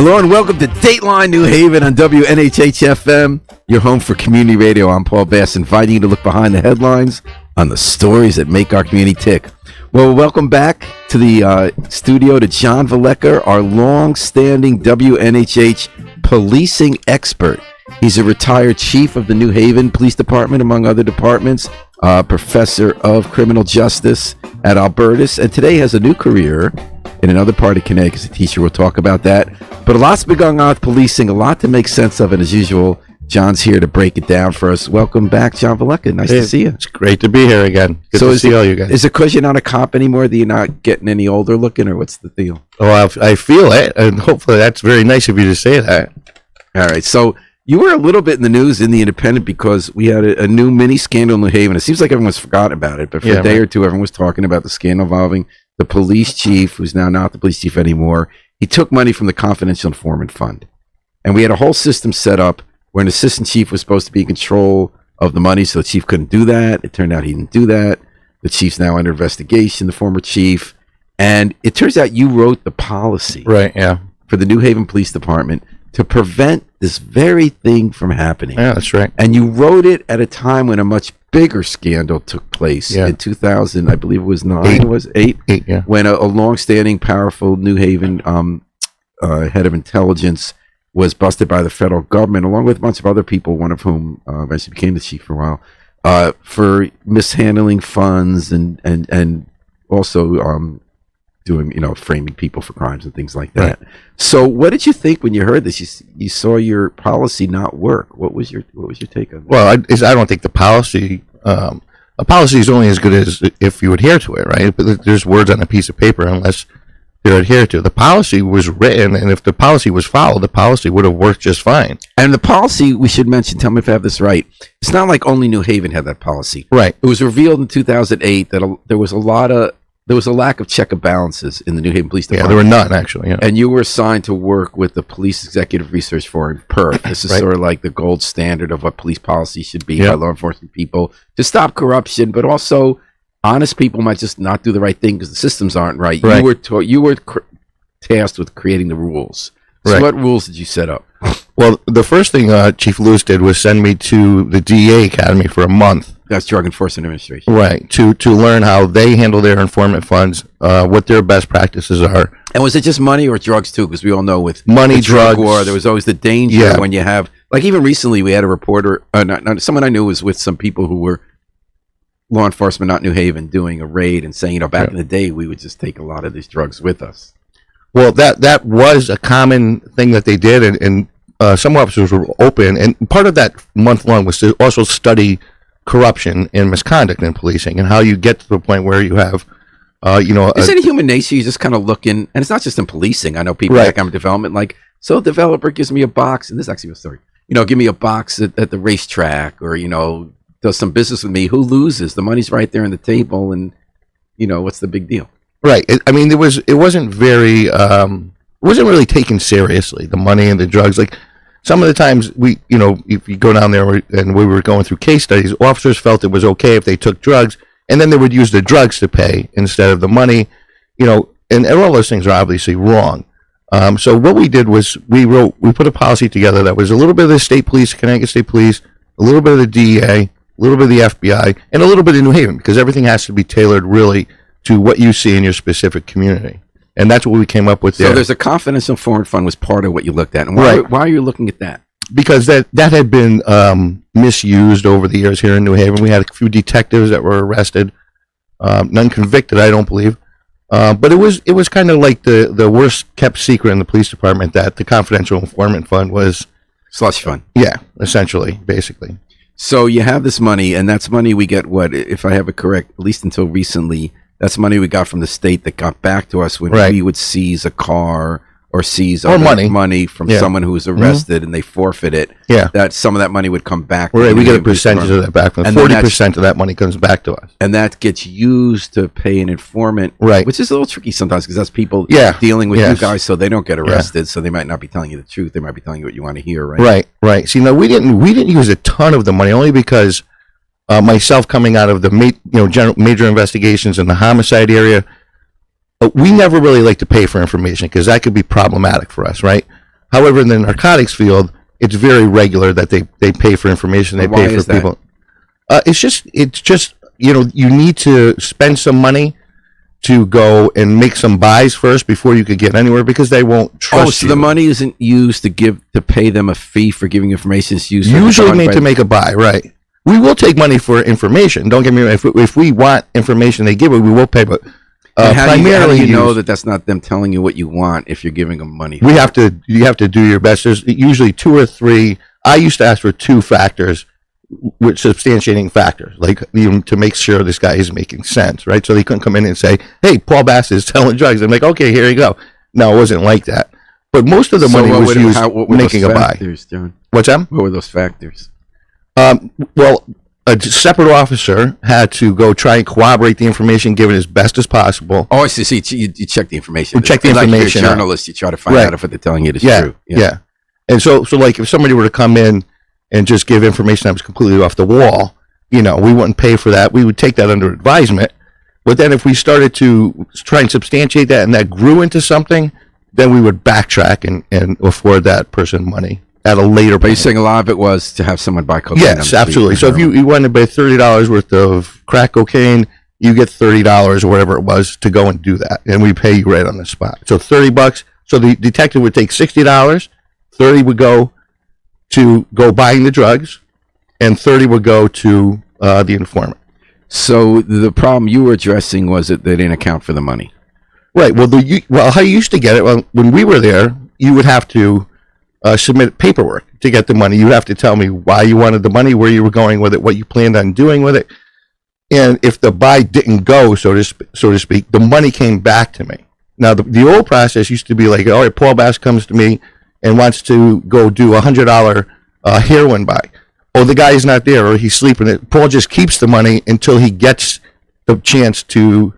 Hello and welcome to Dateline New Haven on WNHH-FM, your home for community radio. I'm Paul Bass, inviting you to look behind the headlines on the stories that make our community tick. Well, welcome back to the studio to John Velleca, our long-standing WNHH policing expert. He's a retired chief of the New Haven Police Department, among other departments, professor of criminal justice at Albertus, and today has a new career in another part of Connecticut as a teacher. We'll talk about that. But a lot's been going on with policing, a lot to make sense of, and as usual, John's here to break it down for us. Welcome back, John Velleca. Nice to see you. It's great to be here again. Good to see all you guys. Is it because you're not a cop anymore that you're not getting any older looking, or what's the deal? Oh, I feel it, and hopefully that's very nice of you to say that. All right, so you were a little bit in the news in the Independent because we had a new mini scandal in New Haven. It seems like everyone's forgotten about it, but for a day or two, everyone was talking about the scandal involving the police chief, who's now not the police chief anymore. He took money from the confidential informant fund. And we had a whole system set up where an assistant chief was supposed to be in control of the money, so the chief couldn't do that. It turned out he didn't do that. The chief's now under investigation, the former chief. And it turns out you wrote the policy for the New Haven Police Department to prevent this very thing from happening. Yeah, that's right. And you wrote it at a time when a much bigger scandal took place in 2000, I believe it was eight, when a long-standing, powerful New Haven head of intelligence was busted by the federal government, along with a bunch of other people, one of whom eventually became the chief for a while, for mishandling funds and also doing, framing people for crimes and things like that. Right. So what did you think when you heard this? You saw your policy not work. What was your take on that? Well, I don't think the policy, a policy is only as good as if you adhere to it, right? But there's words on a piece of paper unless they're adhered to. The policy was written, and if the policy was followed, the policy would have worked just fine. And the policy, we should mention, tell me if I have this right, it's not like only New Haven had that policy. Right. It was revealed in 2008 that there was a lack of check and balances in the New Haven Police Department. Yeah, there were none, actually. Yeah. And you were assigned to work with the Police Executive Research Forum, PERF. This is sort of like the gold standard of what police policy should be by law enforcement people to stop corruption, but also honest people might just not do the right thing because the systems aren't right. You were tasked with creating the rules. So what rules did you set up? Well, the first thing Chief Lewis did was send me to the DEA Academy for a month. That's Drug Enforcement Administration. Right, to learn how they handle their informant funds, what their best practices are. And was it just money or drugs too? Because we all know with money, the drug war, there was always the danger when you have, like even recently we had a reporter, someone I knew was with some people who were law enforcement, not New Haven, doing a raid and saying, back in the day, we would just take a lot of these drugs with us. Well, that was a common thing that they did, and some officers were open, and part of that month long was to also study corruption and misconduct in policing and how you get to the point where you have, Isn't it human nature? You just kind of look in, and it's not just in policing. I know people in economic development, like, so a developer gives me a box, and this is actually a story, give me a box at the racetrack, or, does some business with me. Who loses? The money's right there on the table, and, what's the big deal? Right. It wasn't very, wasn't really taken seriously, the money and the drugs. Like, some of the times if you go down there and we were going through case studies, officers felt it was okay if they took drugs, and then they would use the drugs to pay instead of the money, and all those things are obviously wrong. So what we did was we put a policy together that was a little bit of the state police, Connecticut State Police, a little bit of the DEA, a little bit of the FBI, and a little bit of New Haven, because everything has to be tailored really to what you see in your specific community. And that's what we came up with there. So there's a confidential foreign fund was part of what you looked at. And why are you looking at that? Because that had been misused over the years here in New Haven. We had a few detectives that were arrested, none convicted, I don't believe. But it was kind of like the worst kept secret in the police department that the confidential informant fund was slush fund. Yeah, essentially, basically. So you have this money, and that's money we get, if I have it correct, at least until recently, that's money we got from the state that got back to us when we would seize a car or seize money from someone who was arrested and they forfeit it. Yeah. That some of that money would come back. Right, we get a percentage of that back. 40% of that money comes back to us. And that gets used to pay an informant. Right. Which is a little tricky sometimes because that's people dealing with you guys so they don't get arrested. So they might not be telling you the truth. They might be telling you what you want to hear, right? Right. See, no, we didn't use a ton of the money only because myself coming out of the major investigations in the homicide area, we never really like to pay for information because that could be problematic for us, right? However, in the narcotics field, it's very regular that they pay for information. They pay for people. It's just you need to spend some money to go and make some buys first before you could get anywhere, because they won't trust you. So the money isn't used to pay them a fee for giving information. It's used usually made to make a buy, right? We will take money for information. Don't get me wrong. If we want information, they give it. We will pay, but how do you know that that's not them telling you what you want if you're giving them money? You have to do your best. There's usually 2 or 3. I used to ask for 2 factors, with substantiating factors, like even to make sure this guy is making sense, right? So they couldn't come in and say, "Hey, Paul Bass is selling drugs." I'm like, "Okay, here you go." No, it wasn't like that. But most of the money was used making a buy. John? What's that? What were those factors? Well, a separate officer had to go try and corroborate the information, give it as best as possible. Oh, I see. So you check the information. You check the information. Like you're a journalist, you try to find out if what they're telling you is true. Yeah. And so like if somebody were to come in and just give information that was completely off the wall, we wouldn't pay for that. We would take that under advisement. But then if we started to try and substantiate that and that grew into something, then we would backtrack and afford that person money at a later point. But you're saying a lot of it was to have someone buy cocaine? Yes, absolutely. So if you wanted to buy $30 worth of crack cocaine, you get $30 or whatever it was to go and do that. And we pay you right on the spot. So $30. So the detective would take $60, 30 would go to buying the drugs, and 30 would go to the informant. So the problem you were addressing was that they didn't account for the money. Right. Well, how you used to get it, when we were there, you would have to submit paperwork to get the money. You would have to tell me why you wanted the money, where you were going with it, what you planned on doing with it. And if the buy didn't go, so to speak, the money came back to me. Now, the old process used to be like, all right, Paul Bass comes to me and wants to go do a $100 heroin buy. Oh, the guy's not there, or he's sleeping. Paul just keeps the money until he gets the chance to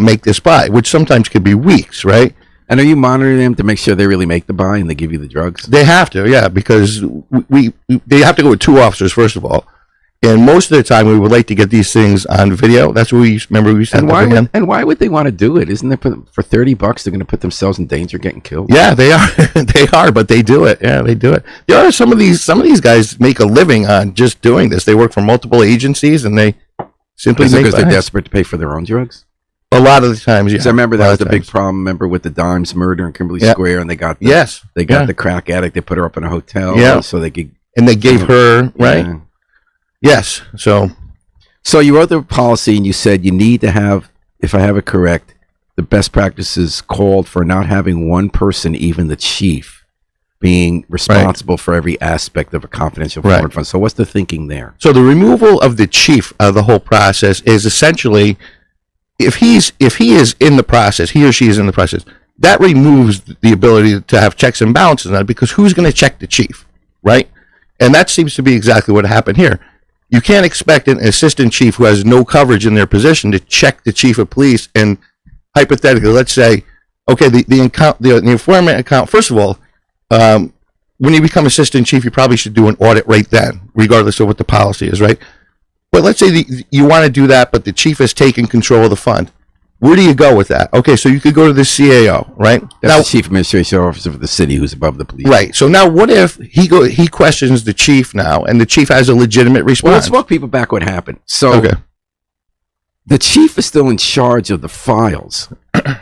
make this buy, which sometimes could be weeks, right? And are you monitoring them to make sure they really make the buy and they give you the drugs? They have to, yeah, because they have to go with 2 officers, first of all. And most of the time, we would like to get these things on video. That's what we sent them. And why would they want to do it? Isn't it for $30 they're going to put themselves in danger of getting killed? Yeah, they are. They are, but they do it. Yeah, they do it. There are some of these guys make a living on just doing this. They work for multiple agencies, and they simply make because they're desperate to pay for their own drugs. A lot of the times, yeah. I remember that was the big problem. Remember with the Dimes murder in Kimberly Square, and they got the crack addict. They put her up in a hotel, so they could. And they gave her right. Yeah. Yes. So you wrote the policy, and you said you need to have, if I have it correct, the best practices called for not having one person, even the chief, being responsible for every aspect of a confidential informant fund. So what's the thinking there? So the removal of the chief of the whole process is essentially, if he is in the process, he or she is in the process, that removes the ability to have checks and balances on it, because who's going to check the chief, right? And that seems to be exactly what happened here. You can't expect an assistant chief who has no coverage in their position to check the chief of police. And hypothetically, let's say, okay, the informant account. First of all, when you become assistant chief, you probably should do an audit right then, regardless of what the policy is, right? But let's say you want to do that, but the chief has taken control of the fund. Where do you go with that? Okay, so you could go to the CAO, right? That's the chief administration officer of the city, who's above the police. Right. So now, what if he questions the chief now, and the chief has a legitimate response? Well, let's walk people back what happened. So the chief is still in charge of the files.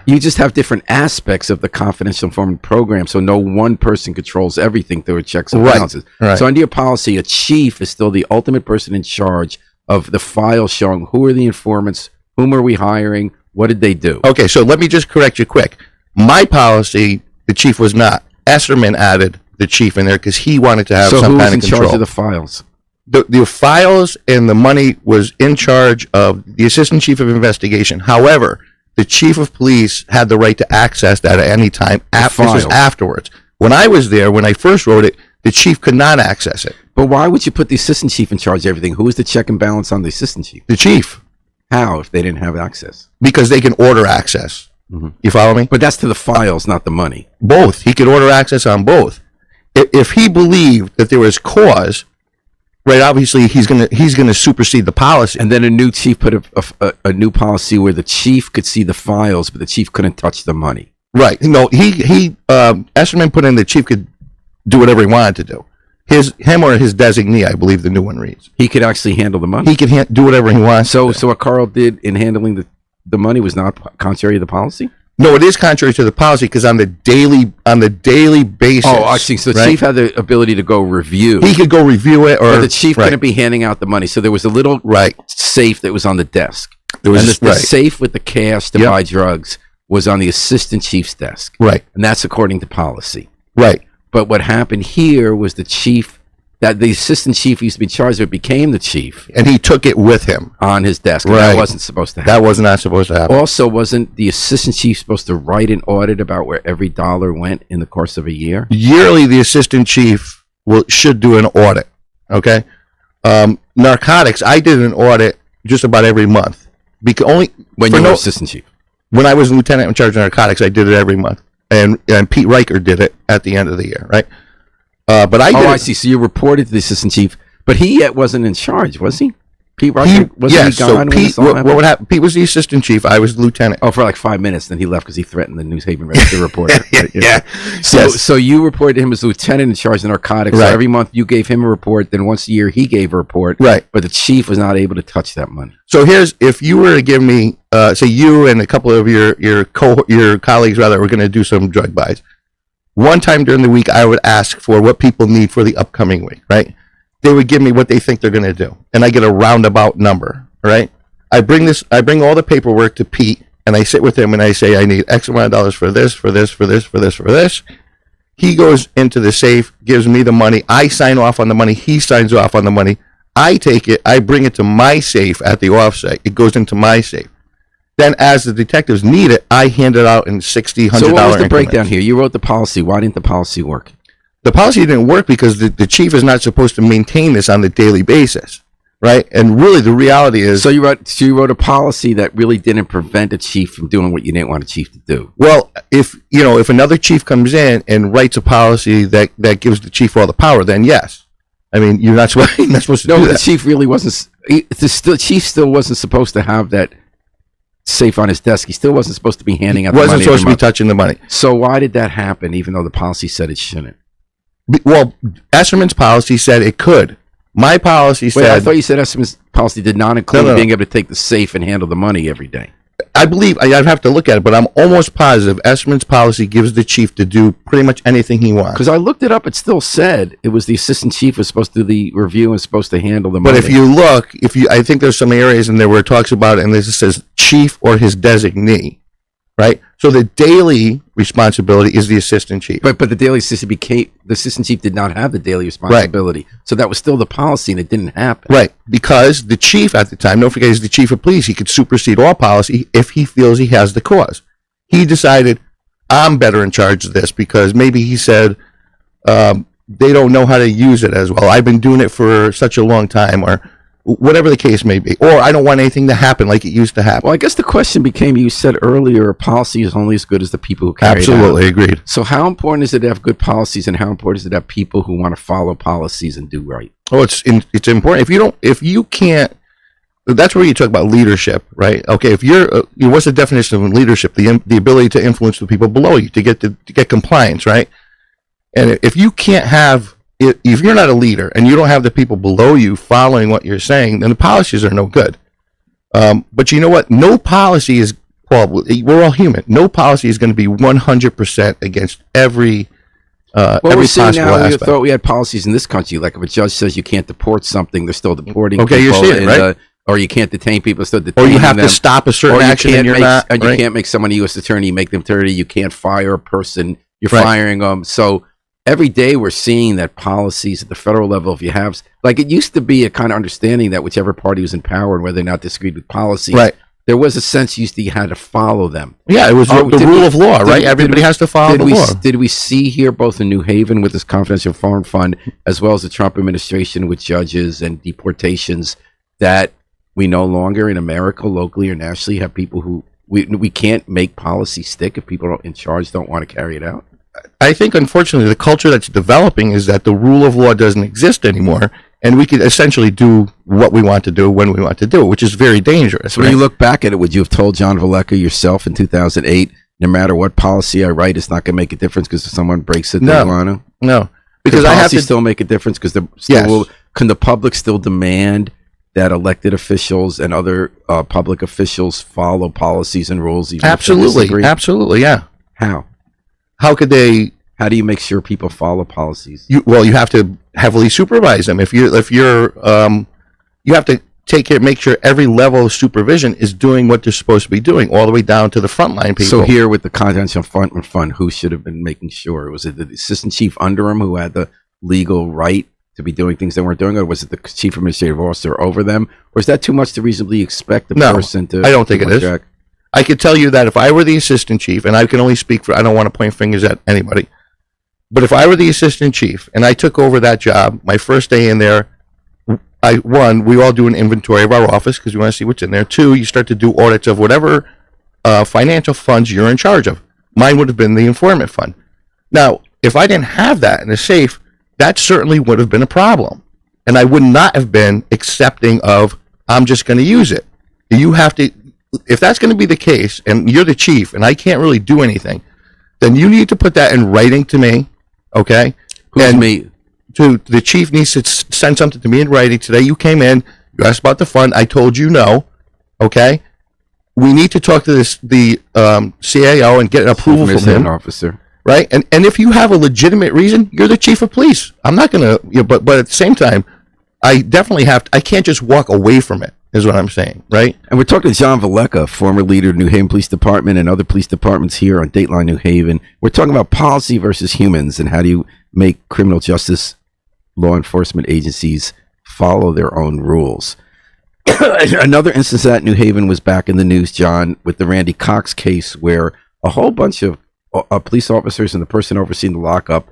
You just have different aspects of the confidential informant program, so no one person controls everything through checks and balances. Right. So under your policy, a chief is still the ultimate person in charge of the files showing who are the informants, whom are we hiring, what did they do? Okay, so let me just correct you quick. My policy, the chief was not. Esserman added the chief in there because he wanted to have some kind of control. So who was in charge of the files? The files and the money was in charge of the assistant chief of investigation. However, the chief of police had the right to access that at any time. This was afterwards. When I was there, when I first wrote it, the chief could not access it. But why would you put the assistant chief in charge of everything? Who was the check and balance on the assistant chief? The chief. How, if they didn't have access? Because they can order access. Mm-hmm. You follow me? But that's to the files, not the money. Both. He could order access on both. If he believed that there was cause, right, obviously he's gonna supersede the policy. And then a new chief put a new policy where the chief could see the files, but the chief couldn't touch the money. Right. No, he Esserman put in the chief could do whatever he wanted to do. Him or his designee, I believe the new one reads. He could actually handle the money. He could do whatever he wants. So what Carl did in handling the money was not contrary to the policy? No, it is contrary to the policy because on the daily basis. Oh, I see. So the chief had the ability to go review. He could go review it, or but the chief couldn't be handing out the money. So there was a little safe that was on the desk. There was the safe with the cash to buy drugs was on the assistant chief's desk. Right. And that's according to policy. Right. But what happened here was the assistant chief used to be charged of it became the chief. And he took it with him. On his desk. Right. That wasn't supposed to happen. That was not supposed to happen. Also, wasn't the assistant chief supposed to write an audit about where every dollar went in the course of a year? Yearly, the assistant chief should do an audit. Okay? Narcotics, I did an audit just about every month. When you were assistant chief? When I was lieutenant in charge of narcotics, I did it every month. And Pete Riker did it at the end of the year, right? But I see. So you reported to the assistant chief, but he yet wasn't in charge, was he? Pete Riker? So Pete, what would happen? Pete was the assistant chief. I was the lieutenant. Oh, for like 5 minutes. Then he left because he threatened the New Haven Register reporter. Yeah. So you reported to him as lieutenant in charge of narcotics. Right. So every month you gave him a report. Then once a year he gave a report. Right. But the chief was not able to touch that money. So if you were to give me, say you and a couple of your colleagues rather were going to do some drug buys. One time during the week, I would ask for what people need for the upcoming week, right? They would give me what they think they're going to do, and I get a roundabout number, right? I bring all the paperwork to Pete, and I sit with him, and I say, I need X amount of dollars for this, for this, for this, for this, for this. He goes into the safe, gives me the money. I sign off on the money. He signs off on the money. I take it. I bring it to my safe at the offsite. It goes into my safe. Then, as the detectives need it, I hand it out in $60, $100 So what was the increments. breakdown here? You wrote the policy. Why didn't the policy work? The policy didn't work because the chief is not supposed to maintain this on the daily basis, right? And really, the reality is... So you wrote a policy that really didn't prevent a chief from doing what you didn't want a chief to do. Well, if another chief comes in and writes a policy that gives the chief all the power, then yes. I mean, you're not supposed to do that. No, the chief really wasn't... The chief still wasn't supposed to have that safe on his desk. He still wasn't supposed to be handing out the money. Wasn't supposed to be touching the money. So why did that happen, even though the policy said it shouldn't? Well, Esserman's policy said it could. My policy said... Wait, I thought you said Esserman's policy did not include being able to take the safe and handle the money every day. I believe, I'd have to look at it, but I'm almost positive Esserman's policy gives the chief to do pretty much anything he wants. Because I looked it up, it still said it was the assistant chief was supposed to do the review and supposed to handle the money. But if you look, I think there's some areas in there where it talks about it, and this says chief or his designee, right? So the daily responsibility is the assistant chief. But the daily assistant the assistant chief did not have the daily responsibility. Right. So that was still the policy, and it didn't happen. Right, because the chief at the time, don't forget, he's the chief of police. He could supersede all policy if he feels he has the cause. He decided, I'm better in charge of this because maybe he said they don't know how to use it as well. I've been doing it for such a long time, or whatever the case may be. Or I don't want anything to happen like it used to happen. Well, I guess the question became, you said earlier, a policy is only as good as the people who carry it out. Absolutely, agreed. So how important is it to have good policies, and how important is it to have people who want to follow policies and do right? Oh, it's important. If you can't, that's where you talk about leadership, right? Okay, if what's the definition of leadership? The ability to influence the people below you to get compliance, right? And if you can't have, if you're not a leader and you don't have the people below you following what you're saying, then the policies are no good. But you know what? No policy is, well, we're all human. No policy is going to be 100% against every we're seeing possible now, aspect. We thought we had policies in this country, like if a judge says you can't deport something, they're still deporting people. Okay, you're seeing it, right? Or you can't detain people, still detaining them. Or you have them. to stop a certain action and you're not. And you can't make someone a U.S. attorney, make them 30. You can't fire a person. You're firing them. So every day we're seeing that policies at the federal level, if you have, like it used to be a kind of understanding that whichever party was in power and whether or not disagreed with policies, there was a sense you had to follow them. Yeah, it was the rule of law, right? Everybody has to follow the law. Did we see here, both in New Haven with this confidential foreign fund, as well as the Trump administration with judges and deportations, that we no longer in America, locally or nationally, have people who we can't make policy stick if people in charge don't want to carry it out? I think, unfortunately, the culture that's developing is that the rule of law doesn't exist anymore, and we could essentially do what we want to do when we want to do it, which is very dangerous. So when you look back at it, would you have told John Velleca yourself in 2008, no matter what policy I write, it's not going to make a difference because if someone breaks it, No. they want to? No, because I have to still make a difference because Yes. can the public still demand that elected officials and other public officials follow policies and rules? Even if they disagree? Absolutely, yeah. How could they? How do you make sure people follow policies? You have to heavily supervise them. If you're, you have to make sure every level of supervision is doing what they're supposed to be doing, all the way down to the frontline people. So here with the Confidential Informant Fund, who should have been making sure? Was it the assistant chief under him who had the legal right to be doing things they weren't doing, or was it the chief administrative officer over them? Or is that too much to reasonably expect the person to? I don't think it is. Check? I could tell you that if I were the assistant chief, and I can only speak for, I don't want to point fingers at anybody, but if I were the assistant chief and I took over that job, my first day in there, we all do an inventory of our office because we want to see what's in there. 2, you start to do audits of whatever financial funds you're in charge of. Mine would have been the informant fund. Now, if I didn't have that in the safe, that certainly would have been a problem. And I would not have been accepting of, I'm just going to use it. You have to, if that's going to be the case, and you're the chief, and I can't really do anything, then you need to put that in writing to me, okay? Who's me? The chief needs to send something to me in writing. Today you came in, you asked about the fund, I told you no, okay? We need to talk to the CAO and get an approval from him. Officer. Right? And if you have a legitimate reason, you're the chief of police. I'm not going to, but at the same time, I definitely I can't just walk away from it, is what I'm saying, right? And we're talking to John Velleca, former leader of New Haven Police Department and other police departments here on Dateline New Haven. We're talking about policy versus humans and how do you make criminal justice law enforcement agencies follow their own rules. Another instance of that New Haven was back in the news, John, with the Randy Cox case where a whole bunch of police officers and the person overseeing the lockup,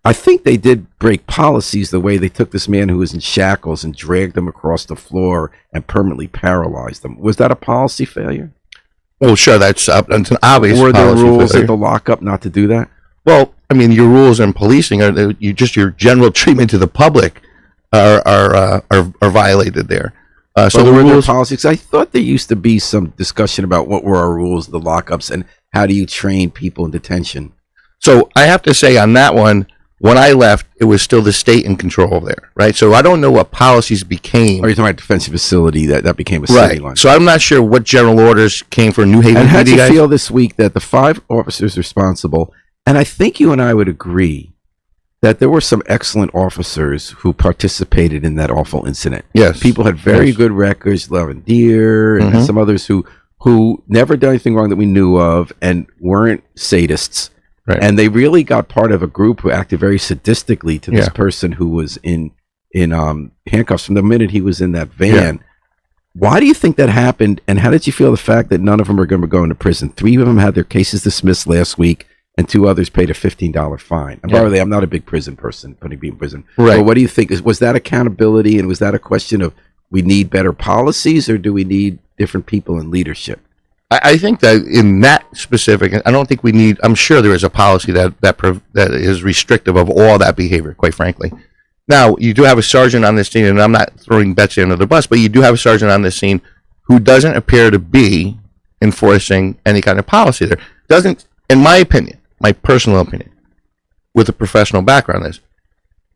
I think they did break policies the way they took this man who was in shackles and dragged him across the floor and permanently paralyzed them. Was that a policy failure? Well, sure, that's an obvious Were there policy rules failure. at the lockup not to do that? Well, I mean, your rules in policing are your general treatment to the public are violated there. So there the were rules, policies. I thought there used to be some discussion about what were our rules, the lockups, and how do you train people in detention. So I have to say on that one, when I left, it was still the state in control there, right? So I don't know what policies became. Or you're talking about defensive facility that became a city line. So I'm not sure what general orders came for New Haven. And how did you guys feel this week that the 5 officers responsible, and I think you and I would agree that there were some excellent officers who participated in that awful incident. Yes. People had very good records, Lavendier and some others who never done anything wrong that we knew of and weren't sadists. Right. And they really got part of a group who acted very sadistically to this person who was in handcuffs from the minute he was in that van. Yeah. Why do you think that happened? And how did you feel the fact that none of them are going to go into prison? 3 of them had their cases dismissed last week, and 2 others paid a $15 fine. And by the way, I'm not a big prison person, putting people in prison. Right. But what do you think? Was that accountability, and was that a question of we need better policies, or do we need different people in leadership? I think that in that specific, I don't think we need. I'm sure there is a policy that is restrictive of all that behavior. Quite frankly, now you do have a sergeant on this scene, and I'm not throwing Betsy under the bus, but you do have a sergeant on this scene who doesn't appear to be enforcing any kind of policy there. Doesn't, in my opinion, my personal opinion, with a professional background, is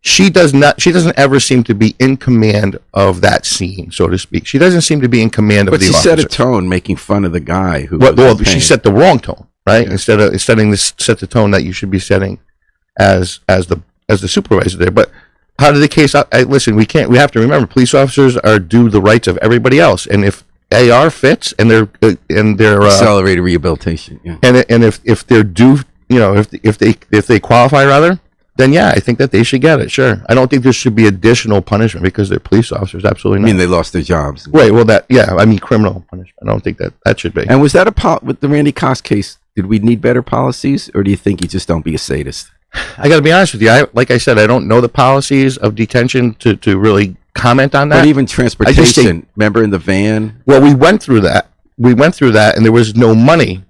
she doesn't ever seem to be in command of that scene, so to speak. She doesn't seem to be in command of the officer. But she set a tone making fun of the guy who well, she set the wrong tone, right? Yeah. Instead of set the tone that you should be setting as the supervisor there. But how did the case listen, we have to remember police officers are due the rights of everybody else. And if AR fits and they're accelerated rehabilitation, yeah. And if they're due, if they qualify rather, then yeah, I think that they should get it. Sure, I don't think there should be additional punishment because they're police officers. Absolutely not. I mean, they lost their jobs. Right. Well, criminal punishment. I don't think that should be. And was that with the Randy Cox case? Did we need better policies, or do you think you just don't be a sadist? I got to be honest with you. Like I said, I don't know the policies of detention to really comment on that. But even transportation. Remember in the van? Well, we went through that, and there was no money.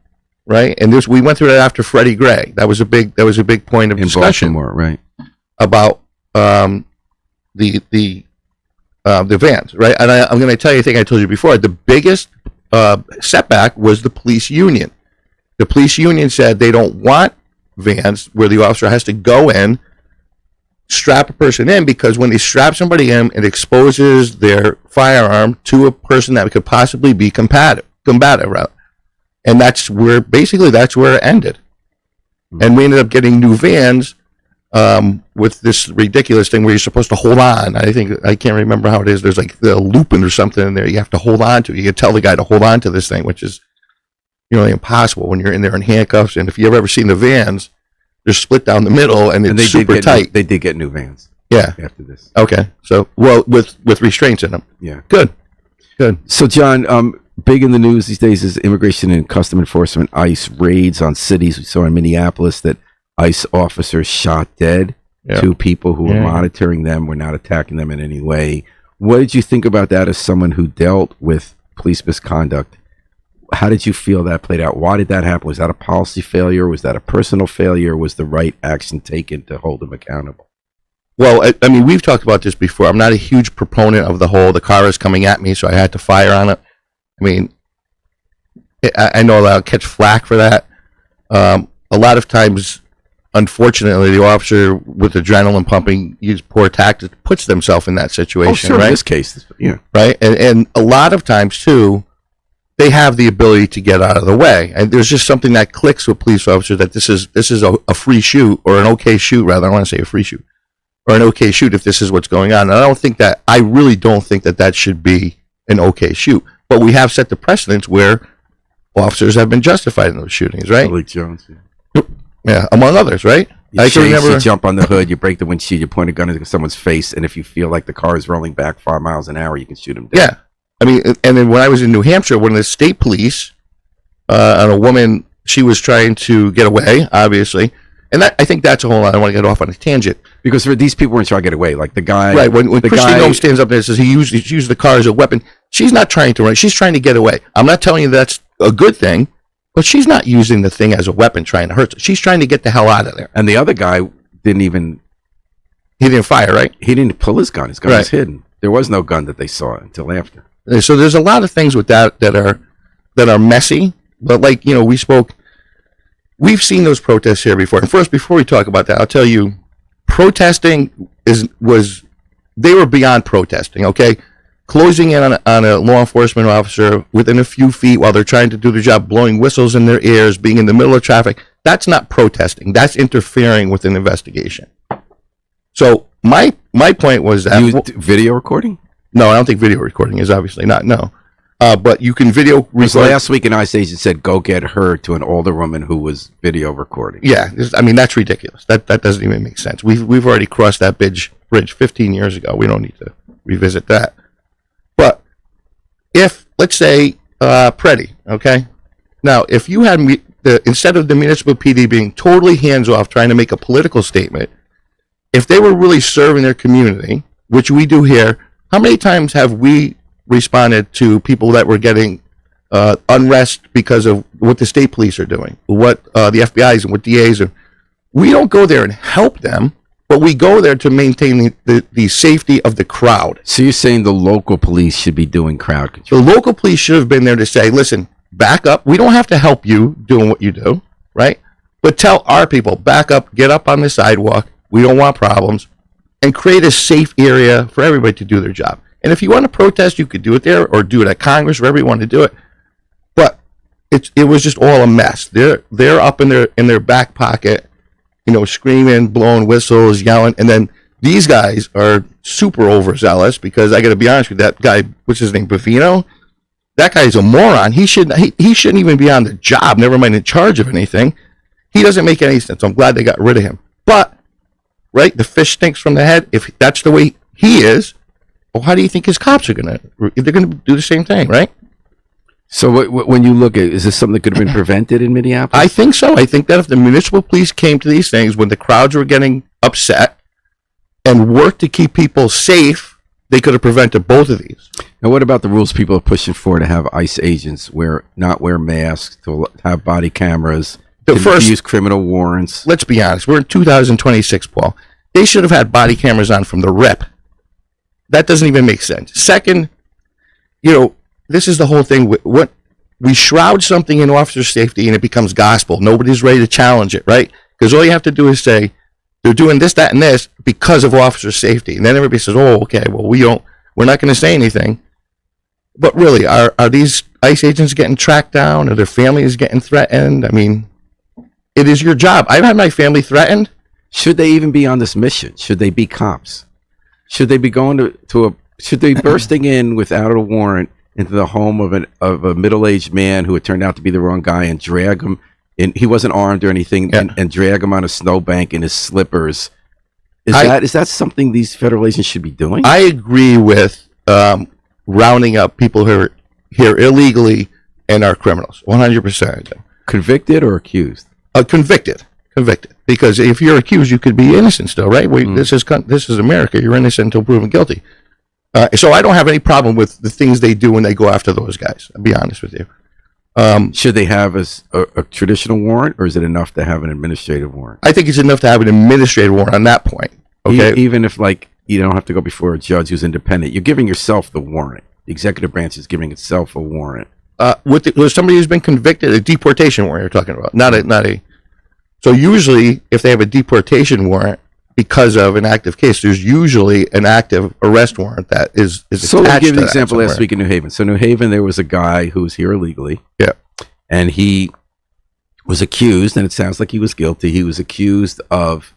Right, and we went through that after Freddie Gray. That was a big point of discussion. In Baltimore, right? About the vans, right? And I'm going to tell you a thing I told you before. The biggest setback was the police union. The police union said they don't want vans where the officer has to go in, strap a person in, because when they strap somebody in, it exposes their firearm to a person that could possibly be combative rather. And that's where it ended. And we ended up getting new vans with this ridiculous thing where you're supposed to hold on. I can't remember how it is. There's like the looping or something in there you have to hold on to. You can tell the guy to hold on to this thing, which is impossible when you're in there in handcuffs. And if you've ever seen the vans, they're split down the middle and it's super tight. They did get new vans. Yeah. After this. Okay. So, well, with restraints in them. Yeah. Good. So, John, big in the news these days is Immigration and Custom Enforcement ICE raids on cities. We saw in Minneapolis that ICE officers shot dead two people who were monitoring them, were not attacking them in any way. What did you think about that as someone who dealt with police misconduct? How did you feel that played out? Why did that happen? Was that a policy failure? Was that a personal failure? Was the right action taken to hold them accountable? Well, I mean, we've talked about this before. I'm not a huge proponent of the car is coming at me, so I had to fire on it. I mean, I know I'll catch flack for that. A lot of times, unfortunately, the officer with adrenaline pumping, use poor tactics, puts themselves in that situation, right? In this case, yeah. Right? And a lot of times, too, they have the ability to get out of the way. And there's just something that clicks with police officers that this is a free shoot, or an okay shoot, rather. I don't want to say a free shoot. Or an okay shoot if this is what's going on. And I really don't think that should be an okay shoot. But we have set the precedence where officers have been justified in those shootings, right? Like Jones. Yeah, among others, right? You jump on the hood, you break the windshield, you point a gun at someone's face, and if you feel like the car is rolling back 5 miles an hour, you can shoot them down. Yeah. I mean, and then when I was in New Hampshire, when the state police, on a woman, she was trying to get away, obviously. And I think that's a whole lot. I don't want to get off on a tangent. Because these people weren't trying to get away. Like the guy... Right, when Christine Holmes stands up there and says he used the car as a weapon, she's not trying to run. She's trying to get away. I'm not telling you that's a good thing, but she's not using the thing as a weapon trying to hurt. She's trying to get the hell out of there. And the other guy didn't even... He didn't fire, right? He didn't pull his gun. His gun was hidden. There was no gun that they saw until after. So there's a lot of things with that are messy. But like, we've seen those protests here before. And first, before we talk about that, I'll tell you, protesting they were beyond protesting, okay? Closing in on a law enforcement officer within a few feet while they're trying to do their job, blowing whistles in their ears, being in the middle of traffic, that's not protesting. That's interfering with an investigation. So my point was that... video recording? No, I don't think video recording is obviously not, no. But you can video record. Last week an ICE agent said, go get her to an older woman who was video recording. Yeah, I mean, that's ridiculous. That doesn't even make sense. We've already crossed that bridge 15 years ago. We don't need to revisit that. But if, let's say, Preddy, okay? Now, if you had, instead of the municipal PD being totally hands-off trying to make a political statement, if they were really serving their community, which we do here, how many times have we responded to people that were getting unrest because of what the state police are doing, what the FBI's and what DAs are? We don't go there and help them, but we go there to maintain the safety of the crowd. So you're saying the local police should be doing crowd control? The local police should have been there to say, listen, back up. We don't have to help you doing what you do, right? But tell our people, back up, get up on the sidewalk. We don't want problems. And create a safe area for everybody to do their job. And if you want to protest, you could do it there or do it at Congress, wherever you want to do it. But it was just all a mess. They're up in their back pocket, screaming, blowing whistles, yelling. And then these guys are super overzealous because I got to be honest with you, that guy, what's his name, Bavino? That guy's a moron. He shouldn't even be on the job, never mind in charge of anything. He doesn't make any sense. I'm glad they got rid of him. But, right, the fish stinks from the head. If that's the way he is, well, how do you think his cops are they're going to do the same thing, right? So when you look at, is this something that could have been prevented in Minneapolis? I think so. I think that if the municipal police came to these things when the crowds were getting upset and worked to keep people safe, they could have prevented both of these. Now, what about the rules people are pushing for to have ICE agents not wear masks, to have body cameras, to use criminal warrants? Let's be honest. We're in 2026, Paul. They should have had body cameras on from the rip. That doesn't even make sense. Second, this is the whole thing. What we shroud something in officer safety and it becomes gospel. Nobody's ready to challenge it, right? Because all you have to do is say, they're doing this, that, and this because of officer safety. And then everybody says, oh, okay, well, we're not going to say anything. But really, are these ICE agents getting tracked down? Are their families getting threatened? I mean, it is your job. I've had my family threatened. Should they even be on this mission? Should they be cops? Should they be going should they be bursting in without a warrant into the home of a middle-aged man who had turned out to be the wrong guy and drag him in? He wasn't armed or anything, and drag him on a snowbank in his slippers. Is that something these federal agents should be doing? I agree with rounding up people who are here illegally and are criminals. 100%. Convicted or accused? Convicted. Because if you're accused, you could be innocent still, right? This is America. You're innocent until proven guilty. So I don't have any problem with the things they do when they go after those guys. I'll be honest with you. Should they have a traditional warrant, or is it enough to have an administrative warrant? I think it's enough to have an administrative warrant on that point. Okay, even if you don't have to go before a judge who's independent, you're giving yourself the warrant. The executive branch is giving itself a warrant. With somebody who's been convicted, a deportation warrant you're talking about, not a. So usually, if they have a deportation warrant because of an active case, there's usually an active arrest warrant that is so attached. I'll give to an example last week in New Haven. So New Haven, there was a guy who was here illegally. Yeah. And he was accused, and it sounds like he was guilty. He was accused of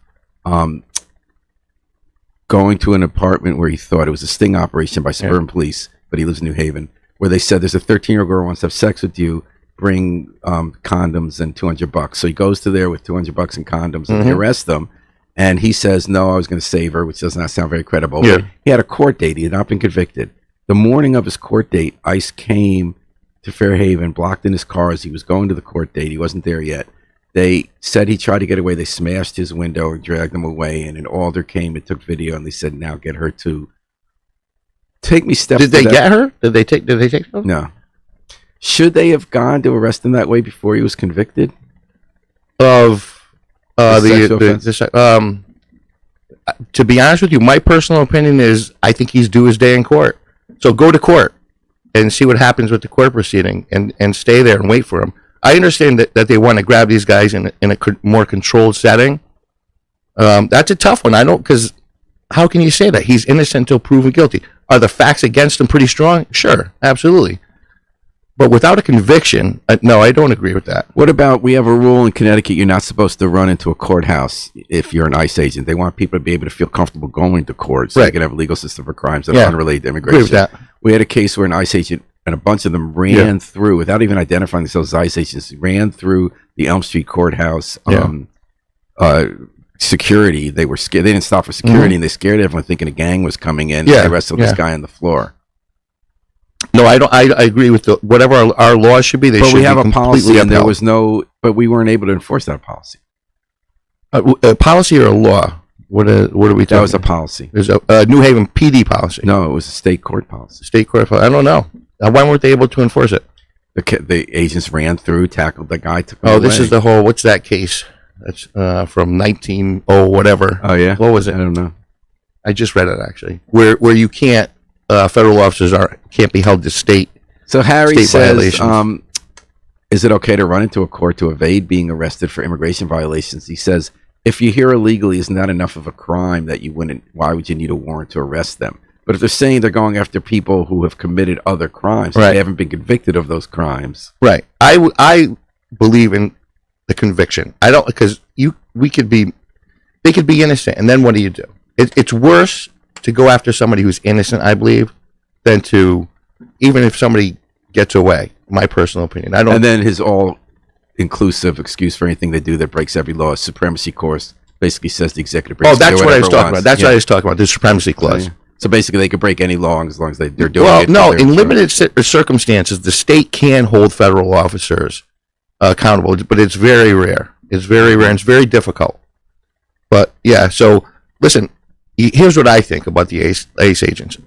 going to an apartment where he thought it was a sting operation by suburban police, but he lives in New Haven, where they said there's a 13-year-old girl who wants to have sex with you, bring condoms and $200. So he goes to there with $200 and condoms, and they arrest them. And he says, no, I was going to save her, which does not sound very credible. Yeah. But he had a court date. He had not been convicted. The morning of his court date, ICE came to Fairhaven, blocked in his car as he was going to the court date. He wasn't there yet. They said he tried to get away. They smashed his window and dragged him away. And an alder came and took video, and they said, now get her too. Take me steps. Did they get her? Did they take her? No. Should they have gone to arrest him that way before he was convicted? Of to be honest with you, my personal opinion is I think he's due his day in court. So go to court and see what happens with the court proceeding and stay there and wait for him. I understand that they want to grab these guys in a more controlled setting. That's a tough one. Because how can you say that? He's innocent until proven guilty. Are the facts against him pretty strong? Sure, absolutely. But without a conviction, no, I don't agree with that. What about, we have a rule in Connecticut, you're not supposed to run into a courthouse if you're an ICE agent. They want people to be able to feel comfortable going to court so they can have a legal system for crimes that are unrelated to immigration. Agree with that. We had a case where an ICE agent and a bunch of them ran through, without even identifying themselves as ICE agents, ran through the Elm Street courthouse security. They were scared. They didn't stop for security, and they scared everyone thinking a gang was coming in. Yeah. And they wrestled this guy on the floor. No, I don't. I agree with whatever our laws should be. They should be completely a policy, and there upheld. was no. But we weren't able to enforce that policy. A policy or a law? What are we talking? That was a policy. There's a New Haven PD policy. No, it was a state court policy. State court policy. I don't know. Why weren't they able to enforce it? The agents ran through, tackled the guy, took him Oh, this away. is the whole. What's that case? That's from 19 whatever. Oh yeah. What was it? I don't know. I just read it actually. Where you can't federal officers can't be held to state. So Harry state says, violations. is it okay to run into a court to evade being arrested for immigration violations? He says, if you're here illegally, isn't that enough of a crime that you wouldn't? Why would you need a warrant to arrest them? But if they're saying they're going after people who have committed other crimes, they haven't been convicted of those crimes. Right. I believe in the conviction. I don't, because they could be innocent, and then what do you do? It's worse to go after somebody who's innocent, I believe, than to, even if somebody gets away. My personal opinion. I don't. And then his all-inclusive excuse for anything they do that breaks every law, supremacy clause, basically says the executive branch. Oh, that's what I was talking about. That's what I was talking about. The supremacy clause. So basically, they could break any law as long as they're doing it. Well, no, in limited circumstances, the state can hold federal officers accountable, but it's very rare. It's very rare, and it's very difficult. But yeah, so listen. Here's what I think about the ICE agents.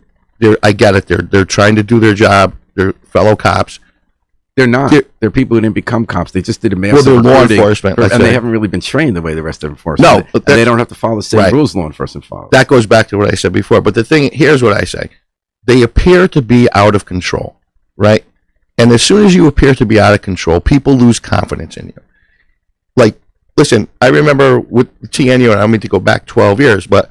I get it. They're trying to do their job. They're fellow cops. They're not. They're people who didn't become cops. They just did a massive they're law recruiting, enforcement, and they haven't really been trained the way the rest of enforcement. No, and they don't have to follow the same rules law enforcement follows. That goes back to what I said before. But the thing, here's what I say: they appear to be out of control, right? And as soon as you appear to be out of control, people lose confidence in you. Like, listen, I remember with TNU, and I don't mean to go back 12 years, but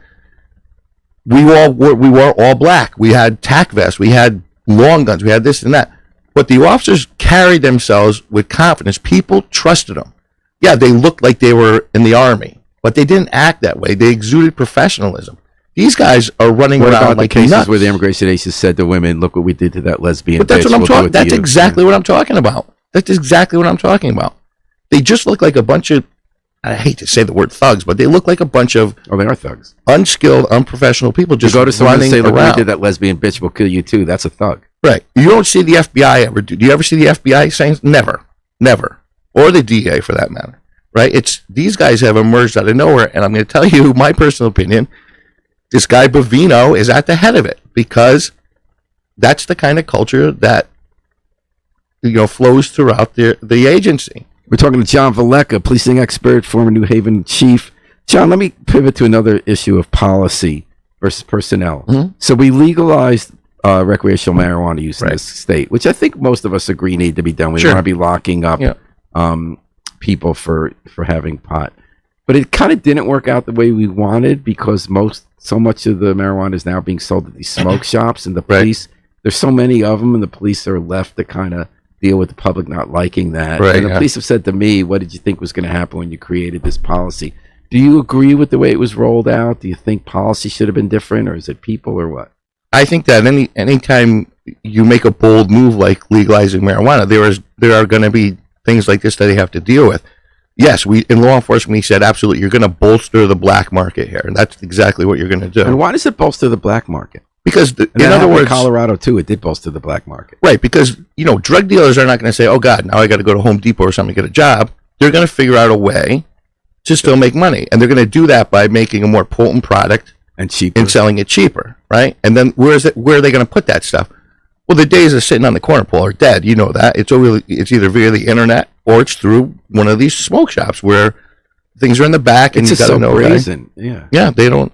we were all black. We had tack vests. We had long guns. We had this and that. But the officers carried themselves with confidence. People trusted them. Yeah, they looked like they were in the Army, but they didn't act that way. They exuded professionalism. These guys are running What around about like the cases nuts. where the immigration agents said to women, "Look what we did to that lesbian"? But that's bitch. what I'm We'll do talking. it to That's you." exactly what I'm talking about. That's exactly what I'm talking about. They just look like a bunch of, I hate to say the word thugs, but they look like a bunch of Oh, they are thugs. unskilled, unprofessional people You just go to someone and running say, "Look what we around. did that lesbian bitch. We'll kill you too." That's a thug. Right. You don't see the FBI ever do. Do you ever see the FBI saying never, never, or the DA for that matter? Right. It's these guys have emerged out of nowhere, and I'm going to tell you my personal opinion. This guy Bovino is at the head of it because that's the kind of culture that flows throughout the agency. We're talking to John Velleca, policing expert, former New Haven chief. John, let me pivot to another issue of policy versus personnel. Mm-hmm. So we legalized recreational marijuana use in Right. this state, which I think most of us agree need to be done. We Sure. don't want to be locking up people for having pot. But it kind of didn't work out the way we wanted because so much of the marijuana is now being sold at these smoke shops, and the police, there's so many of them, and the police are left to kind of deal with the public not liking that. Right, and the police have said to me, "What did you think was going to happen when you created this policy?" Do you agree with the way it was rolled out? Do you think policy should have been different, or is it people, or what? I think that anytime you make a bold move like legalizing marijuana, there are going to be things like this that they have to deal with. Yes, in law enforcement, we said absolutely, you're going to bolster the black market here, and that's exactly what you're going to do. And why does it bolster the black market? Because, In other words, Colorado too, it did bolster the black market. right? Because drug dealers are not going to say, "Oh God, now I got to go to Home Depot or something to get a job." They're going to figure out a way to still make money, and they're going to do that by making a more potent product And cheaper. and selling it cheaper, right? And then where are they going to put that stuff? Well, the days of sitting on the corner pole are dead. You know that. It's either via the internet or it's through one of these smoke shops where things are in the back and It's you just got so to know. brazen. Yeah. Yeah, they don't.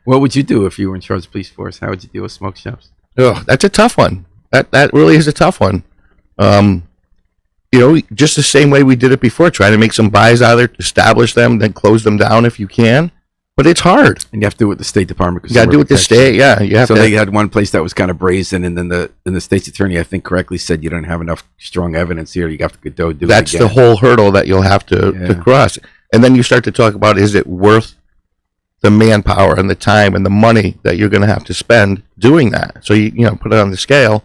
What would you do if you were in charge of the police force? How would you deal with smoke shops? Oh, that's a tough one. That really is a tough one. Just the same way we did it before, trying to make some buys out of there, establish them, then close them down if you can. But it's hard. And you have to do it with the State Department. You got to do it with the state. Yeah, you have So to. they had one place that was kind of brazen, and then the state's attorney, I think, correctly said you don't have enough strong evidence here. You have to go do That's it the again. whole hurdle that you'll have to Yeah. cross. And then you start to talk about, is it worth the manpower and the time and the money that you're going to have to spend doing that? So you put it on the scale.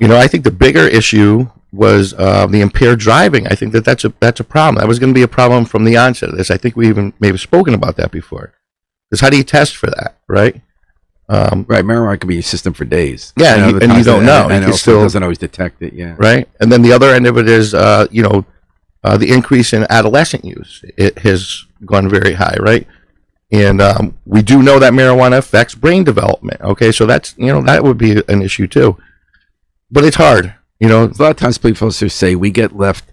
I think the bigger issue was the impaired driving. I think that's a problem. That was going to be a problem from the onset of this. I think we even maybe spoken about that before. Because how do you test for that, right? Right, marijuana can be in your system for days. Yeah, and you don't know. And You it still doesn't always detect it. Yeah, right. And then the other end of it is, the increase in adolescent use. It has gone very high, right? And we do know that marijuana affects brain development. Okay, so that's that would be an issue too. But it's hard. a lot of times people say we get left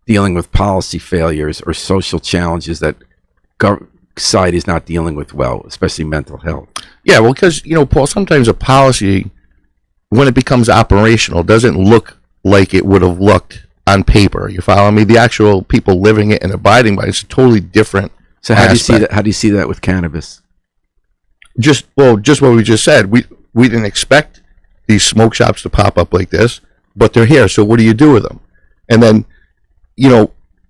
dealing with policy failures or social challenges that society is not dealing with well, especially mental health. Yeah, well, because Paul, sometimes a policy, when it becomes operational, doesn't look like it would have looked on paper. You follow me? The actual people living it and abiding by it is a totally different. So how do you see that? How do you see that with cannabis? Just what we just said. We didn't expect these smoke shops to pop up like this, but they're here. So what do you do with them? And then,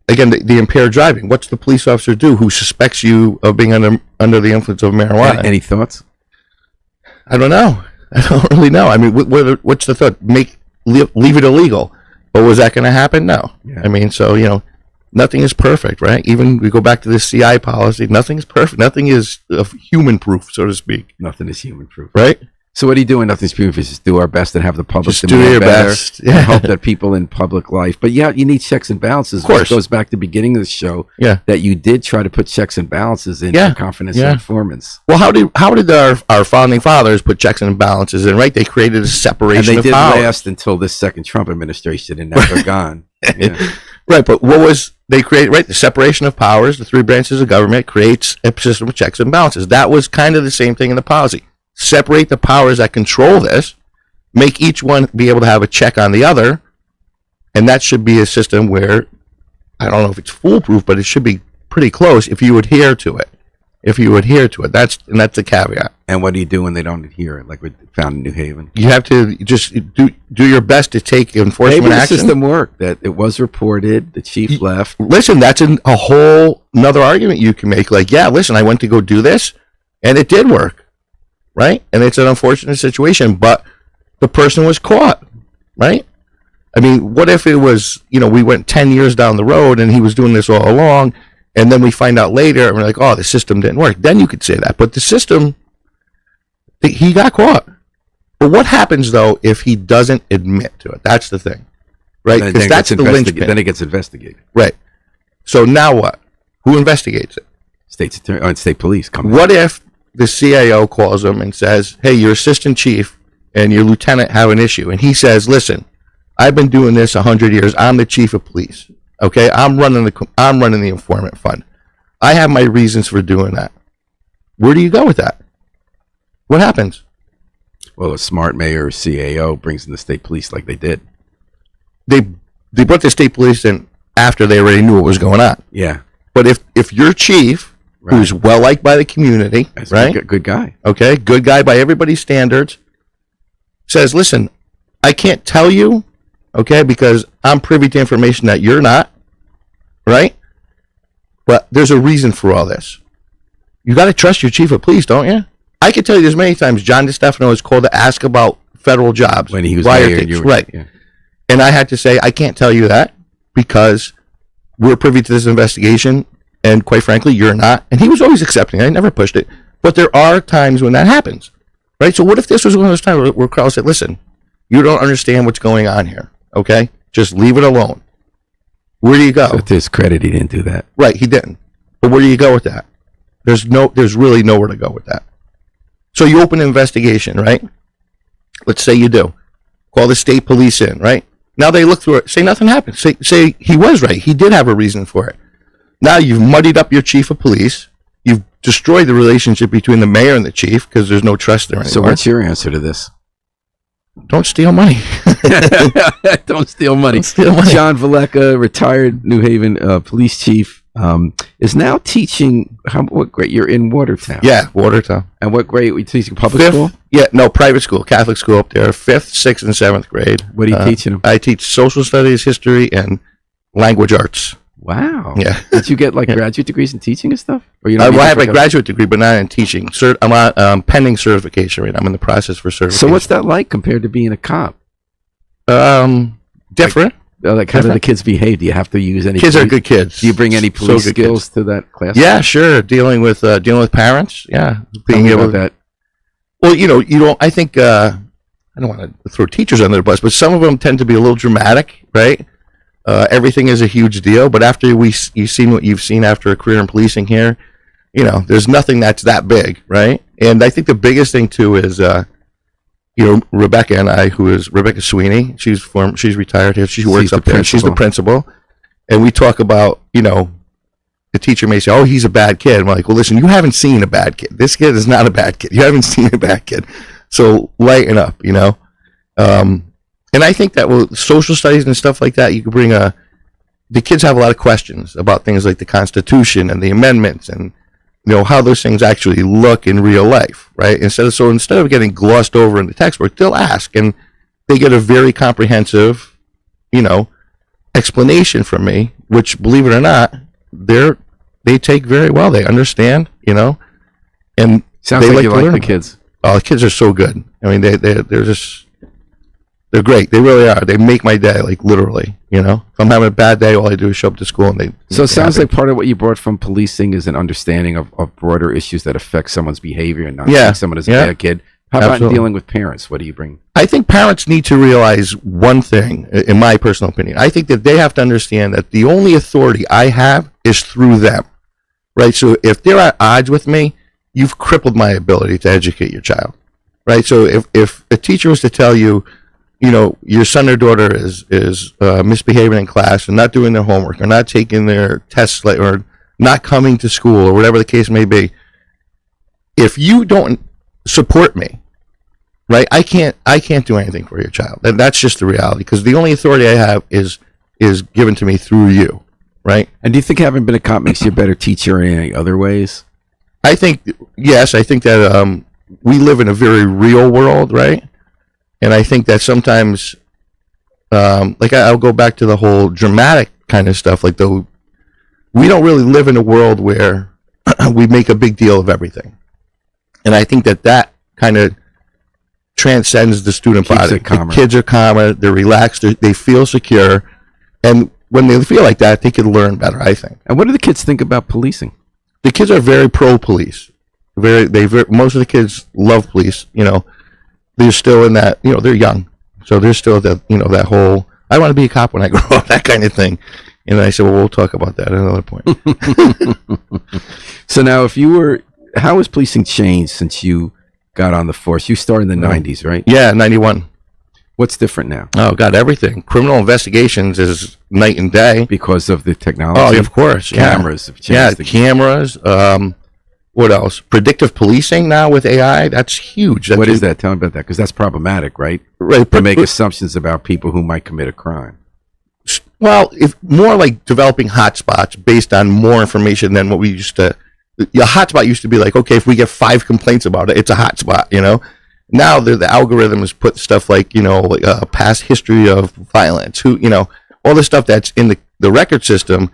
again, the impaired driving. What's the police officer do who suspects you of being under the influence of marijuana? Any thoughts? I don't know. I don't really know. I mean, what's the thought? Leave it illegal. But was that going to happen? No. Yeah. I mean, so nothing is perfect, right? Even we go back to the CI policy. Nothing is perfect. Nothing is human proof, so to speak. Nothing is human proof. Right? So what do you do in Nothing's Proof? Is just do our best and have the public Just demand do your better best. and hope that people in public life. But yeah, you need checks and balances. Of course. Which goes back to the beginning of the show. Yeah. That you did try to put checks and balances in Yeah. for confidence Yeah. and informants. Well, how did our founding fathers put checks and balances in? Right? They created a And separation they of did powers. last until this second Trump administration, and now they're gone. Yeah. Right, but what was they created? Right, the separation of powers, the three branches of government creates a system of checks and balances. That was kind of the same thing in the policy. Separate the powers that control this, make each one be able to have a check on the other, and that should be a system where, I don't know if it's foolproof, but it should be pretty close if you adhere to it. That's the caveat. And what do you do when they don't adhere? Like we found in New Haven. You have to just do your best to take enforcement Maybe the action. system worked. That it was reported. The chief left. Listen, that's a whole another argument you can make. Like, yeah, listen, I went to go do this, and it did work, right? And it's an unfortunate situation, but the person was caught, right? I mean, what if it was, we went 10 years down the road and he was doing this all along, and then we find out later and we're like, oh, the system didn't work. Then you could say that. But the system, he got caught. But what happens, though, if he doesn't admit to it? That's the thing, right? Because that's the linchpin. Then it gets investigated. Right. So now what? Who investigates it? State's attorney and state police come. What if the CAO calls him and says, hey, your assistant chief and your lieutenant have an issue? And he says, listen, I've been doing this 100 years. I'm the chief of police. Okay, I'm running the informant fund. I have my reasons for doing that. Where do you go with that? What happens? Well, a smart mayor or CAO brings in the state police like they did. They brought the state police in after they already knew what was going on. Yeah. But if your chief, right, who's well liked by the community, that's right? Good guy. Okay, good guy by everybody's standards, says, listen, I can't tell you, okay, because I'm privy to information that you're not, right? But there's a reason for all this. You got to trust your chief of police, don't you? I can tell you this many times. John DeStefano was called to ask about federal jobs. When he was mayor, and you were, right. Yeah. And I had to say, I can't tell you that because we're privy to this investigation, and quite frankly, you're not. And he was always accepting. I never pushed it. But there are times when that happens, right? So what if this was one of those times where Carl said, listen, you don't understand what's going on here, okay? Just leave it alone. Where do you go? So to his credit, he didn't do that. Right, he didn't. But where do you go with that? There's really nowhere to go with that. So you open an investigation, right? Let's say you do. Call the state police in, right? Now they look through it, say nothing happened. Say he was right. He did have a reason for it. Now you've muddied up your chief of police. You've destroyed the relationship between the mayor and the chief because there's no trust there anymore. So what's your answer to this? Don't steal money. Don't steal money. Don't steal money. John Velleca, retired New Haven police chief, is now teaching. What grade? You're in Watertown. Yeah, Watertown. And what grade are you teaching? Public school? Yeah, no, private school, Catholic school up there. 5th, 6th, and 7th grade. What are you teaching them? I teach social studies, history, and language arts. Wow. Yeah. Did you get graduate degrees in teaching and stuff? Or I have a graduate degree, but not in teaching. I'm on pending certification right now. I'm in the process for certification. So what's that like compared to being a cop? Different. How do the kids behave? Do you have to use any? Kids are good kids. Do you bring any police skills to that class? Yeah, sure. Dealing with parents. Yeah, being able to that. Well, you don't. I think I don't want to throw teachers under the bus, but some of them tend to be a little dramatic, right? Everything is a huge deal, but after you've seen what you've seen after a career in policing here, there's nothing that's that big, right? And I think the biggest thing too is, Rebecca and I, who is Rebecca Sweeney, she's retired here. She works up there. She's the principal, and we talk about, the teacher may say, "Oh, he's a bad kid." I'm like, "Well, listen, you haven't seen a bad kid. This kid is not a bad kid. You haven't seen a bad kid. So lighten up, And I think that with social studies and stuff like that, you could bring the kids have a lot of questions about things like the Constitution and the amendments and, how those things actually look in real life, right? Instead of getting glossed over in the textbook, they'll ask and they get a very comprehensive, explanation from me, which, believe it or not, they take very well. They understand, and sounds they like you like learn. The kids. Oh, the kids are so good. I mean, they're great. They really are. They make my day, literally. If I'm having a bad day, all I do is show up to school and they. So it sounds like part of what you brought from policing is an understanding of broader issues that affect someone's behavior and not seeing someone as a bad kid. How about in dealing with parents? What do you bring? I think parents need to realize one thing, in my personal opinion. I think that they have to understand that the only authority I have is through them, right? So if they're at odds with me, you've crippled my ability to educate your child, right? So if a teacher was to tell you, your son or daughter is misbehaving in class and not doing their homework or not taking their tests or not coming to school or whatever the case may be, if you don't support me, right? I can't do anything for your child. And that's just the reality, because the only authority I have is given to me through you, right? And do you think having been a cop makes you a better teacher in any other ways? I think, yes, I think that we live in a very real world, right? And I think that sometimes, like I'll go back to the whole dramatic kind of stuff, like we don't really live in a world where we make a big deal of everything. And I think that kind of transcends the student body. The kids are calmer, they're relaxed, they feel secure, and when they feel like that, they can learn better, I think. And what do the kids think about policing? The kids are very pro-police. Most of the kids love police. You know, they're still in that. You know, they're young, so they're still that. You know, that whole I want to be a cop when I grow up, that kind of thing. And I said, well, we'll talk about that at another point. So now, how has policing changed since you got on the force? You started in the 90s, right? Yeah, 91. What's different now? Oh, God, everything. Criminal investigations is night and day. Because of the technology? Oh, of course. Cameras have changed. Yeah, the cameras. What else? Predictive policing now with AI. That's huge. What is that? Tell me about that, because that's problematic, right? Right. To make assumptions about people who might commit a crime. Well, it's more like developing hotspots based on more information than what we used to. Your hotspot used to be like, okay, if we get 5 complaints about it, it's a hotspot, you know? Now the algorithms put stuff like, you know, like past history of violence, all the stuff that's in the record system,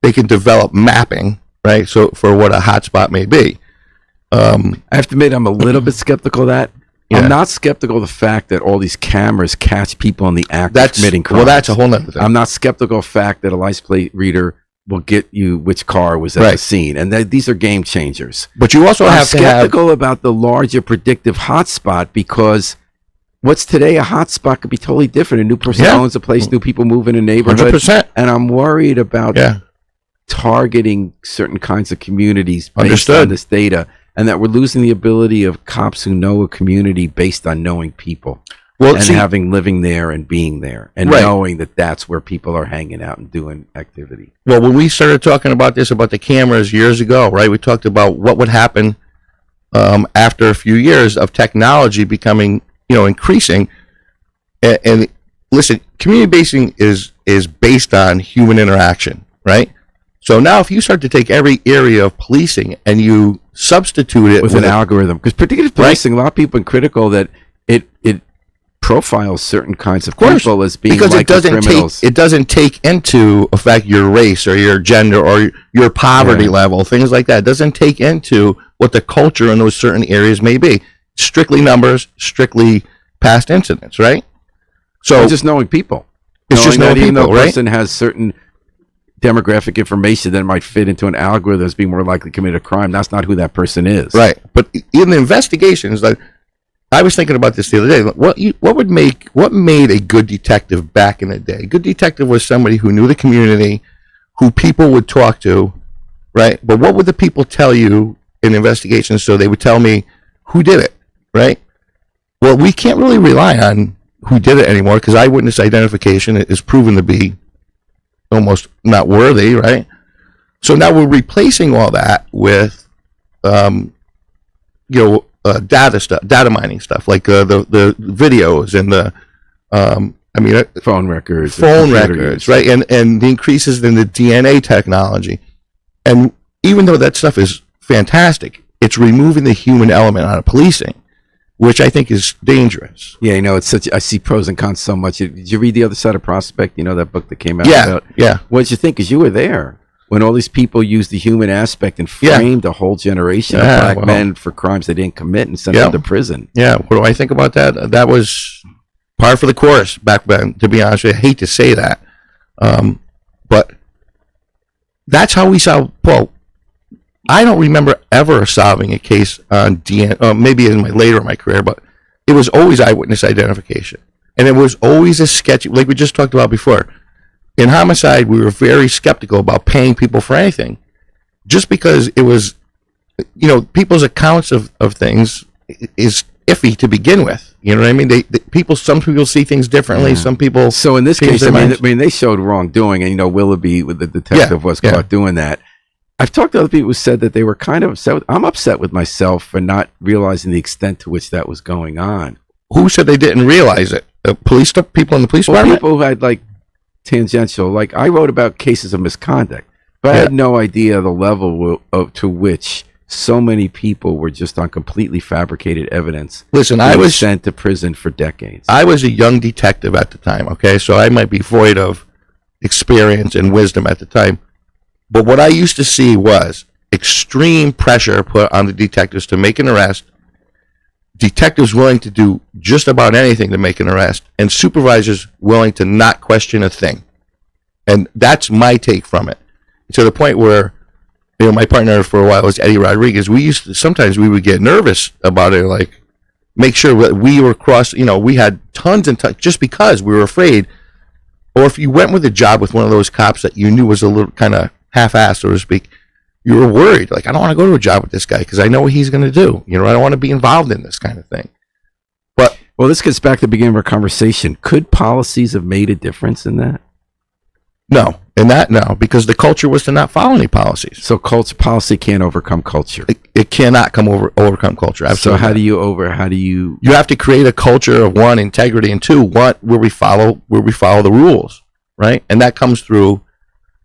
they can develop mapping, right? So for what a hotspot may be. I have to admit, I'm a little bit skeptical of that. Yeah. I'm not skeptical of the fact that all these cameras catch people in the act of committing crimes. Well, that's a whole nother thing. I'm not skeptical of the fact that a license plate reader will get you which car was at the scene, and these are game changers. But you also have to have... I'm skeptical about the larger predictive hotspot, because what's today a hotspot could be totally different. A new person owns a place, new people move in a neighborhood. 100%. And I'm worried about targeting certain kinds of communities based on this data, and that we're losing the ability of cops who know a community based on knowing people. Well, and living there and being there and knowing that that's where people are hanging out and doing activity. Well, when we started talking about the cameras years ago, right, we talked about what would happen after a few years of technology becoming, increasing. And listen, community policing is based on human interaction, right? So now if you start to take every area of policing and you substitute it with an algorithm, because predictive policing, a lot of people are critical that it profiles certain kinds of people as being criminals. It doesn't take into effect your race or your gender or your poverty level, things like that. It doesn't take into what the culture in those certain areas may be. Strictly numbers, strictly past incidents, right? So just knowing people. It's just knowing people, even though a right? person has certain demographic information that might fit into an algorithm as being more likely to commit a crime, that's not who that person is. Right. But in the investigations, like I was thinking about this the other day. What made a good detective back in the day? A good detective was somebody who knew the community, who people would talk to, right? But what would the people tell you in investigations? So they would tell me who did it, right? Well, we can't really rely on who did it anymore, because eyewitness identification is proven to be almost not worthy, right? So now we're replacing all that with, data mining stuff, like the videos and the phone records, right? And the increases in the DNA technology. And even though that stuff is fantastic, it's removing the human element out of policing, which I think is dangerous. Yeah, I see pros and cons so much. Did you read The Other Side of Prospect? That book that came out? Yeah. What did you think? Because you were there when all these people used the human aspect and framed a whole generation of black men for crimes they didn't commit and sent them to prison. Yeah, what do I think about that? That was par for the course back then, to be honest with you. I hate to say that. But that's how we saw, Paul. I don't remember ever solving a case on DNA, maybe later in my career, but it was always eyewitness identification. And it was always a sketchy, like we just talked about before. In homicide, we were very skeptical about paying people for anything, just because it was, people's accounts of things is iffy to begin with. You know what I mean? Some people see things differently. Yeah. Some people. So in this case, they showed wrongdoing, and Willoughby, with the detective, was caught doing that. I've talked to other people who said that they were kind of upset. I'm upset with myself for not realizing the extent to which that was going on. Who said they didn't realize it? People in the police Well, department? people who had like tangential, like I wrote about cases of misconduct, but I had no idea the level to which so many people were just on completely fabricated evidence. Listen, I I was was sent to prison for decades. I was a young detective at the time, okay? So I might be void of experience and wisdom at the time. But what I used to see was extreme pressure put on the detectives to make an arrest, detectives willing to do just about anything to make an arrest, and supervisors willing to not question a thing. And that's my take from it. To the point where, my partner for a while was Eddie Rodriguez. Sometimes we would get nervous about it, like make sure that we were we had tons and tons, just because we were afraid. Or if you went with a job with one of those cops that you knew was a little kind of half-assed, so to speak, you were worried. Like, I don't want to go to a job with this guy because I know what he's going to do. I don't want to be involved in this kind of thing. But well, this gets back to the beginning of our conversation. Could policies have made a difference in that? No, because the culture was to not follow any policies. So policy can't overcome culture. It cannot overcome culture. Absolutely. So how do you? You have to create a culture of one, integrity, and two, where we follow the rules, right? And that comes through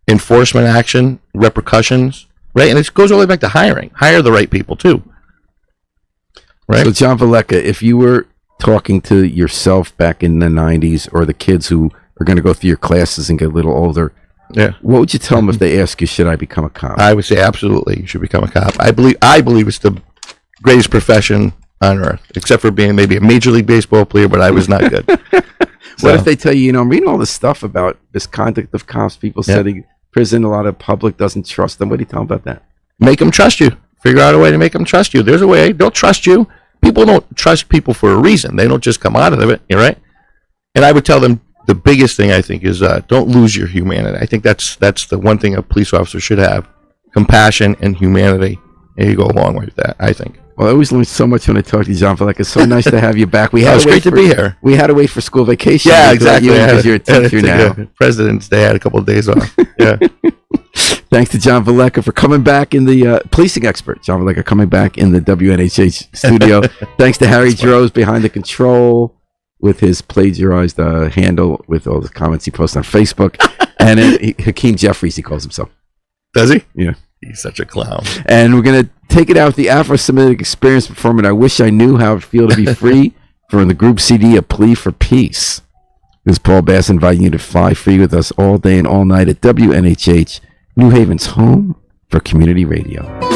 enforcement action, repercussions, right? And it goes all the way back to hiring. Hire the right people too, right? So John Velleca, if you were talking to yourself back in the 90s, or the kids who are going to go through your classes and get a little older, what would you tell them if they ask you, should I become a cop? I would say absolutely, you should become a cop. I believe it's the greatest profession on earth, except for being maybe a Major League Baseball player, but I was not good. What if they tell you, I'm reading all this stuff about misconduct of cops, people setting prison, a lot of public doesn't trust them. What do you tell them about that? Make them trust you. Figure out a way to make them trust you. There's a way. They'll trust you. People don't trust people for a reason. They don't just come out of it, right? And I would tell them, the biggest thing I think is don't lose your humanity. I think that's the one thing a police officer should have: compassion and humanity. And you go a long way with that, I think. Well, I always learn so much when I talk to you, John. It's so nice to have you back. It's great to be here. We had to wait for school vacation. Yeah, exactly. Because you're a teacher now. President's Day, I had a couple of days off. Yeah. Thanks to John Velleca for coming back in the policing expert. John Velleca coming back in the WNHH studio. Thanks to Harry Droz behind the control with his plagiarized handle with all the comments he posts on Facebook. And Hakeem Jeffries, he calls himself. Does he? Yeah. He's such a clown. And we're going to take it out with the Afro-Semitic experience performing I Wish I Knew How It Feel to Be Free from the group CD, A Plea for Peace. This is Paul Bass inviting you to fly free with us all day and all night at WNHH, New Haven's home for community radio.